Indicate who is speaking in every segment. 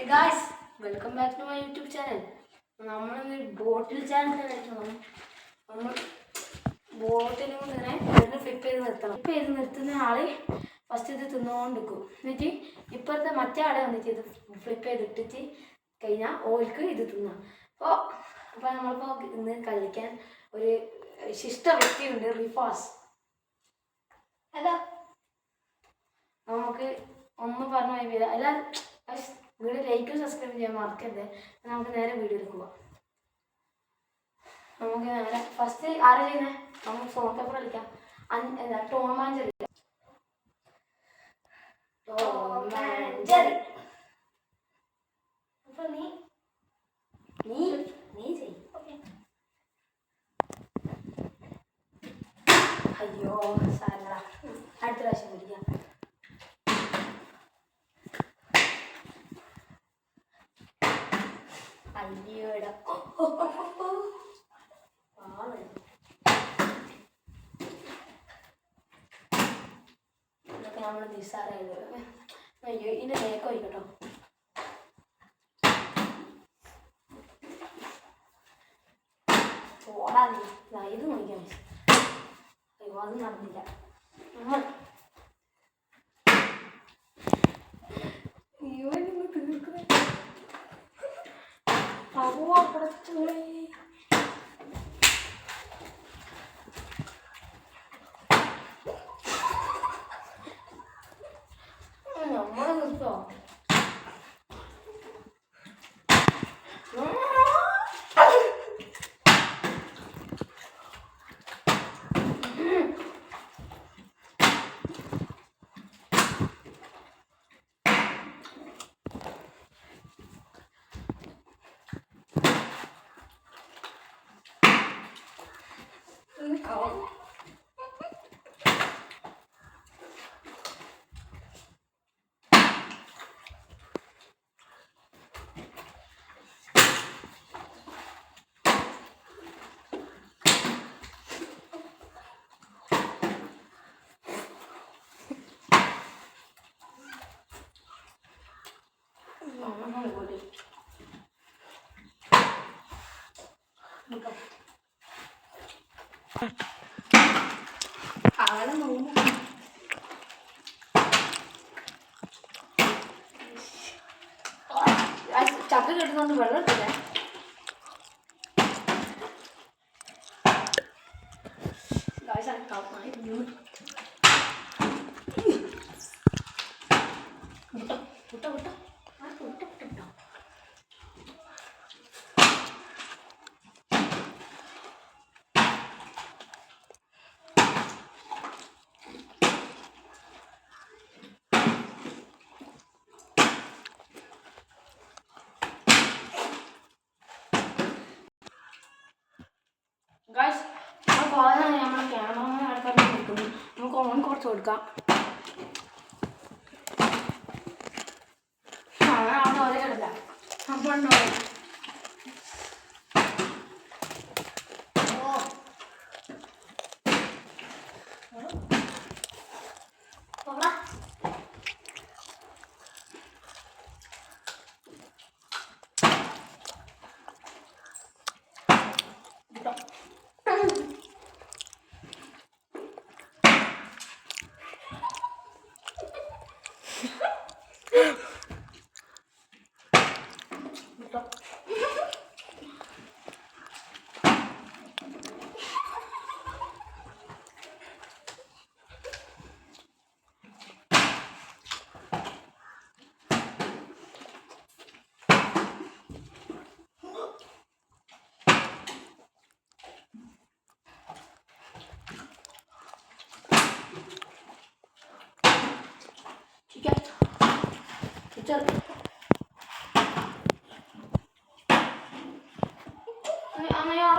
Speaker 1: Guys, welcome back to my YouTube channel. നമ്മളിന്ന് bottle channel കളിക്കണം. നമ്മൾ ബോട്ടിലും ഇങ്ങനെ ഫ്ലിപ്പ് ചെയ്ത് നിർത്തണം. ഫ്ലിപ്പ് ചെയ്ത് നിർത്തുന്ന ആള് ഫസ്റ്റ് ഇത് തിന്നുകൊണ്ടിരിക്കും. എന്നിട്ട് ഇപ്പോഴത്തെ മറ്റേ ആളെ വന്നിട്ട് ഇത് ഫ്ലിപ്പ് ചെയ്തിട്ടിട്ട് കഴിഞ്ഞാൽ ഓൾക്ക് ഇത് തിന്നാം. അപ്പോൾ നമ്മളിപ്പോൾ ഇന്ന് കളിക്കാൻ ഒരു ശിഷ്ട വ്യക്തിയുണ്ട്, റിഫാസ്. അല്ല നമുക്ക് ഒന്നും പറഞ്ഞു പോയി അല്ല. വീഡിയോ ലൈക്കും സബ്സ്ക്രൈബ് ചെയ്യാൻ മറക്കരുത്. നമുക്ക് നേരെ വീഡിയോയിൽ പോവാം. നമുക്ക് നേരെ ഫസ്റ്റ് ആരാ ചെയ്യുന്നത്? നമുക്ക് ഫോൺ പേപ്പർ കളിക്കാം. എന്താ Tom and Jerry. Tom and Jerry. അപ്പൊ നീ ചെയ്യും. അയ്യോ സാരല്ല, അടുത്ത പ്രാവശ്യം പിടിക്കാം. അയ്യോടാ ഇതൊക്കെ നമ്മൾ നിസ്സാരമായത്. അയ്യോ ഇതിൻ്റെ നേക്ക് വയ്ക്കട്ടോ. ഓടാ ഇത് നോക്കിയാൽ മതി. അയ്യോ അത് നടന്നില്ല. നമ്മൾ അയ്യോ നിങ്ങൾ തീർക്കുന്നേ. അവ കുറച്ചുകൂടെ നമ്മൾ നിർത്തോ? ആളെ നോക്കും. ചക്ക കിട്ടുന്നോണ്ട് വെള്ളം ഇട്ടില്ല. ഗൈസ്, നമ്മൾ ക്യാമറമാൻ ആൾക്കാർ നിൽക്കുന്നു. നമുക്ക് ഓൺ കുറച്ച് കൊടുക്കാം. അങ്ങനെ അവിടെ ഒരേ കിടല്ല. അപ്പോൾ അങ്ങനെ അവിടെ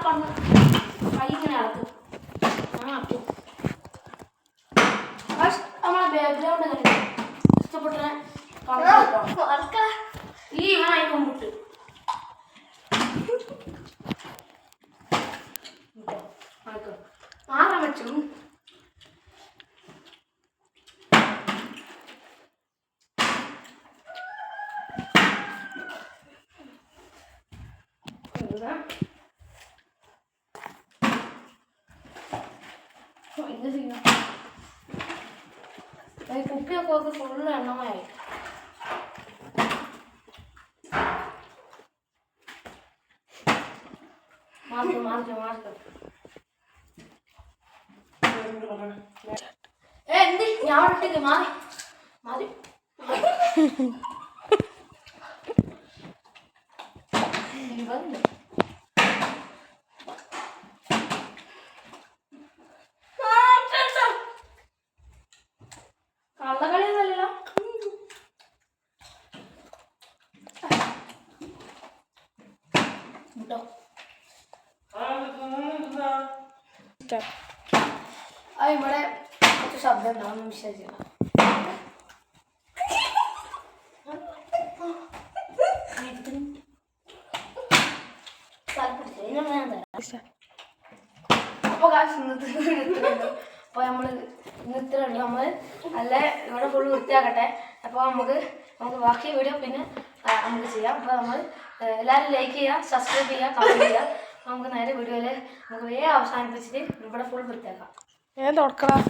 Speaker 1: കടന്ന് കൈ ഇങ്ങനെ ഇളക്കും. അങ്ങനെ ആക്കും. നമ്മളെ ബാക്ക്ഗ്രൗണ്ട് എങ്ങനെ ഇഷ്ടപ്പെട്ട ഈ ഇവനായി കൊണ്ടിട്ട് മാറാൻ പറ്റും. കുപ്പിയൊക്കെ ഫുള്ള് എണ്ണമായി. മാർക്ക് എന്ത് ഞാൻ ഇട്ടേക്ക് മാറി മാറി കള്ളക്കളിയൊന്നുമല്ലല്ലോ. ഇവിടെ കുറച്ച് ശബ്ദം ഉണ്ടാവും വിശ്വസിക്കണം. അപ്പോൾ അപ്പോൾ നമ്മൾ ഇന്നത്തെ ഉള്ളൂ. നമ്മൾ നല്ല ഇവിടെ ഫുള്ള് വൃത്തിയാക്കട്ടെ. അപ്പോൾ നമുക്ക് ബാക്കി വീഡിയോ പിന്നെ നമുക്ക് ചെയ്യാം. അപ്പോൾ നമ്മൾ എല്ലാവരും ലൈക്ക് ചെയ്യുക, സബ്സ്ക്രൈബ് ചെയ്യുക, കമൻറ്റ് ചെയ്യുക. നമുക്ക് നേരെ വീഡിയോയിൽ നമുക്ക് വേഗം അവസാനിപ്പിച്ചിട്ട് ഇവിടെ ഫുൾ വൃത്തിയാക്കാം.
Speaker 2: തുറക്കണം.